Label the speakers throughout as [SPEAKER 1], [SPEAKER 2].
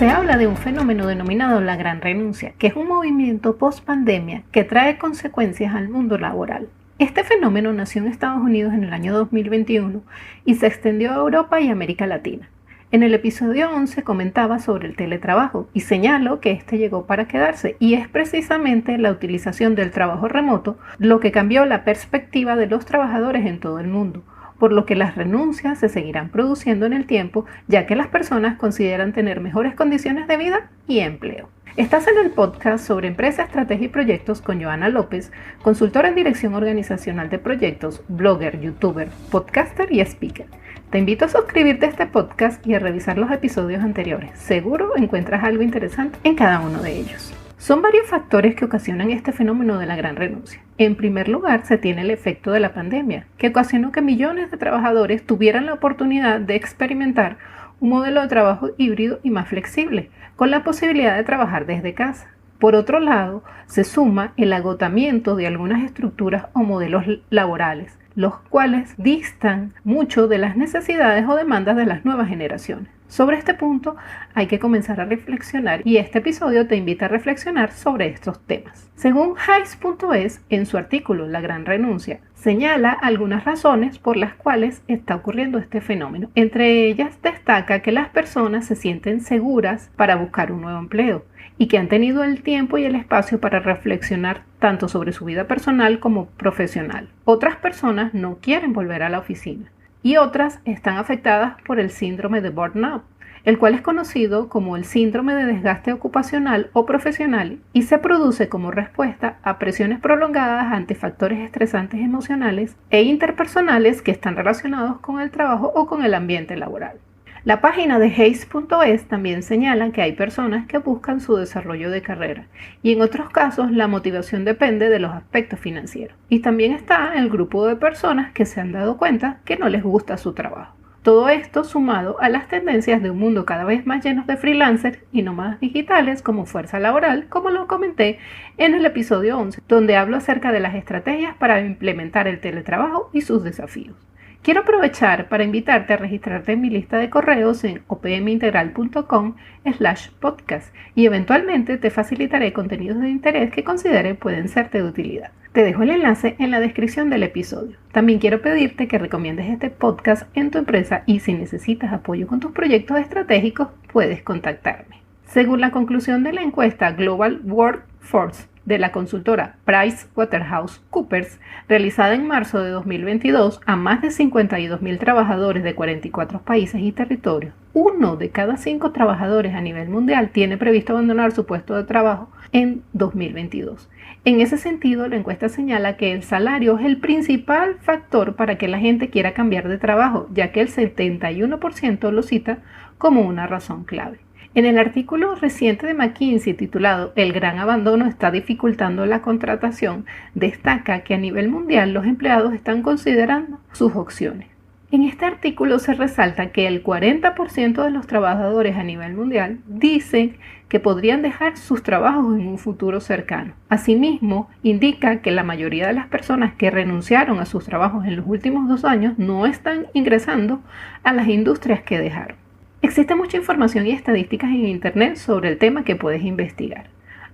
[SPEAKER 1] Se habla de un fenómeno denominado la gran renuncia, que es un movimiento post-pandemia que trae consecuencias al mundo laboral. Este fenómeno nació en Estados Unidos en el año 2021 y se extendió a Europa y América Latina. En el episodio 11 comentaba sobre el teletrabajo y señalo que este llegó para quedarse, y es precisamente la utilización del trabajo remoto lo que cambió la perspectiva de los trabajadores en todo el mundo, por lo que las renuncias se seguirán produciendo en el tiempo, ya que las personas consideran tener mejores condiciones de vida y empleo. Estás en el podcast sobre empresa, estrategia y proyectos con Joana López, consultora en dirección organizacional de proyectos, blogger, youtuber, podcaster y speaker. Te invito a suscribirte a este podcast y a revisar los episodios anteriores. Seguro encuentras algo interesante en cada uno de ellos. Son varios factores que ocasionan este fenómeno de la gran renuncia. En primer lugar, se tiene el efecto de la pandemia, que ocasionó que millones de trabajadores tuvieran la oportunidad de experimentar un modelo de trabajo híbrido y más flexible, con la posibilidad de trabajar desde casa. Por otro lado, se suma el agotamiento de algunas estructuras o modelos laborales, los cuales distan mucho de las necesidades o demandas de las nuevas generaciones. Sobre este punto hay que comenzar a reflexionar, y este episodio te invita a reflexionar sobre estos temas. Según Hayes.es, en su artículo La Gran Renuncia, señala algunas razones por las cuales está ocurriendo este fenómeno. Entre ellas destaca que las personas se sienten seguras para buscar un nuevo empleo y que han tenido el tiempo y el espacio para reflexionar tanto sobre su vida personal como profesional. Otras personas no quieren volver a la oficina y otras están afectadas por el síndrome de burnout, el cual es conocido como el síndrome de desgaste ocupacional o profesional y se produce como respuesta a presiones prolongadas ante factores estresantes emocionales e interpersonales que están relacionados con el trabajo o con el ambiente laboral. La página de Hayes.es también señala que hay personas que buscan su desarrollo de carrera y en otros casos la motivación depende de los aspectos financieros. Y también está el grupo de personas que se han dado cuenta que no les gusta su trabajo. Todo esto sumado a las tendencias de un mundo cada vez más lleno de freelancers y nómadas digitales como fuerza laboral, como lo comenté en el episodio 11, donde hablo acerca de las estrategias para implementar el teletrabajo y sus desafíos. Quiero aprovechar para invitarte a registrarte en mi lista de correos en opmintegral.com/podcast y eventualmente te facilitaré contenidos de interés que considere pueden serte de utilidad. Te dejo el enlace en la descripción del episodio. También quiero pedirte que recomiendes este podcast en tu empresa y si necesitas apoyo con tus proyectos estratégicos, puedes contactarme. Según la conclusión de la encuesta Global Workforce de la consultora PricewaterhouseCoopers, realizada en marzo de 2022 a más de 52.000 trabajadores de 44 países y territorios, 1 de cada 5 trabajadores a nivel mundial tiene previsto abandonar su puesto de trabajo en 2022. En ese sentido, la encuesta señala que el salario es el principal factor para que la gente quiera cambiar de trabajo, ya que el 71% lo cita como una razón clave. En el artículo reciente de McKinsey titulado El gran abandono está dificultando la contratación, destaca que a nivel mundial los empleados están considerando sus opciones. En este artículo se resalta que el 40% de los trabajadores a nivel mundial dicen que podrían dejar sus trabajos en un futuro cercano. Asimismo, indica que la mayoría de las personas que renunciaron a sus trabajos en los últimos 2 años no están ingresando a las industrias que dejaron. Existe mucha información y estadísticas en Internet sobre el tema que puedes investigar.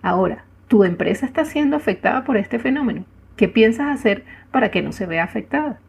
[SPEAKER 1] Ahora, ¿tu empresa está siendo afectada por este fenómeno? ¿Qué piensas hacer para que no se vea afectada?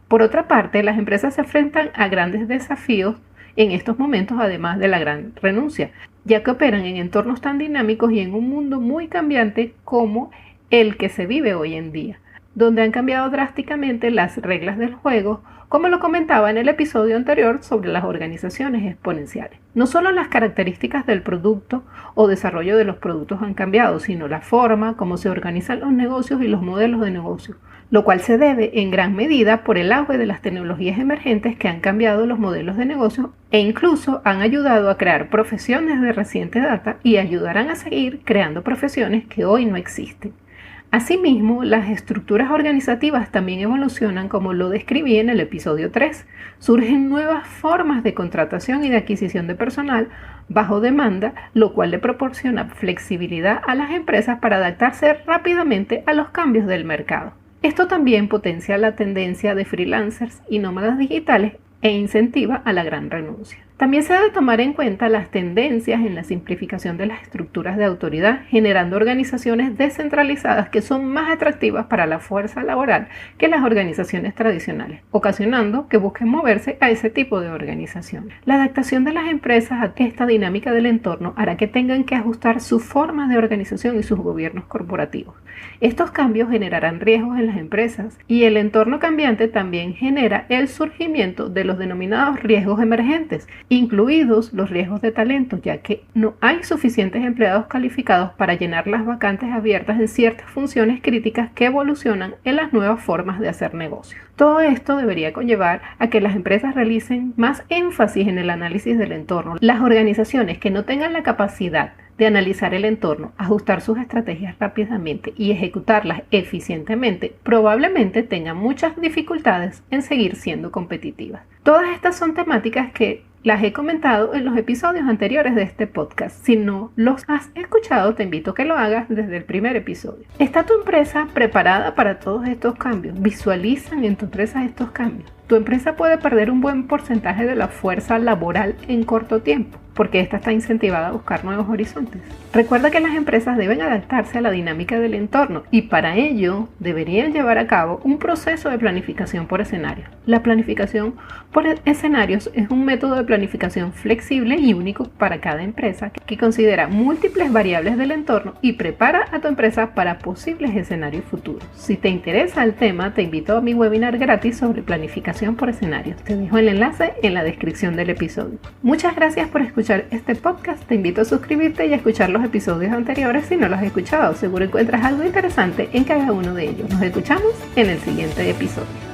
[SPEAKER 1] Por otra parte, las empresas se enfrentan a grandes desafíos en estos momentos, además de la gran renuncia, ya que operan en entornos tan dinámicos y en un mundo muy cambiante como el que se vive hoy en día, donde han cambiado drásticamente las reglas del juego, como lo comentaba en el episodio anterior sobre las organizaciones exponenciales. No solo las características del producto o desarrollo de los productos han cambiado, sino la forma como se organizan los negocios y los modelos de negocio, lo cual se debe en gran medida por el auge de las tecnologías emergentes que han cambiado los modelos de negocio e incluso han ayudado a crear profesiones de reciente data y ayudarán a seguir creando profesiones que hoy no existen. Asimismo, las estructuras organizativas también evolucionan, como lo describí en el episodio 3. Surgen nuevas formas de contratación y de adquisición de personal bajo demanda, lo cual le proporciona flexibilidad a las empresas para adaptarse rápidamente a los cambios del mercado. Esto también potencia la tendencia de freelancers y nómadas digitales e incentiva a la gran renuncia. También se debe tomar en cuenta las tendencias en la simplificación de las estructuras de autoridad, generando organizaciones descentralizadas que son más atractivas para la fuerza laboral que las organizaciones tradicionales, ocasionando que busquen moverse a ese tipo de organizaciones. La adaptación de las empresas a esta dinámica del entorno hará que tengan que ajustar su forma de organización y sus gobiernos corporativos. Estos cambios generarán riesgos en las empresas y el entorno cambiante también genera el surgimiento de los denominados riesgos emergentes, incluidos los riesgos de talento, ya que no hay suficientes empleados calificados para llenar las vacantes abiertas en ciertas funciones críticas que evolucionan en las nuevas formas de hacer negocios. Todo esto debería conllevar a que las empresas realicen más énfasis en el análisis del entorno. Las organizaciones que no tengan la capacidad de analizar el entorno, ajustar sus estrategias rápidamente y ejecutarlas eficientemente, probablemente tengan muchas dificultades en seguir siendo competitivas. Todas estas son temáticas que las he comentado en los episodios anteriores de este podcast. Si no los has escuchado, te invito a que lo hagas desde el primer episodio. ¿Está tu empresa preparada para todos estos cambios? ¿Visualizan en tu empresa estos cambios? Tu empresa puede perder un buen porcentaje de la fuerza laboral en corto tiempo, porque ésta está incentivada a buscar nuevos horizontes. Recuerda que las empresas deben adaptarse a la dinámica del entorno y para ello deberían llevar a cabo un proceso de planificación por escenarios. La planificación por escenarios es un método de planificación flexible y único para cada empresa que considera múltiples variables del entorno y prepara a tu empresa para posibles escenarios futuros. Si te interesa el tema, te invito a mi webinar gratis sobre planificación por escenarios. Te dejo el enlace en la descripción del episodio. Muchas gracias por escuchar este podcast. Te invito a suscribirte y a escuchar los episodios anteriores si no los has escuchado. Seguro encuentras algo interesante en cada uno de ellos. Nos escuchamos en el siguiente episodio.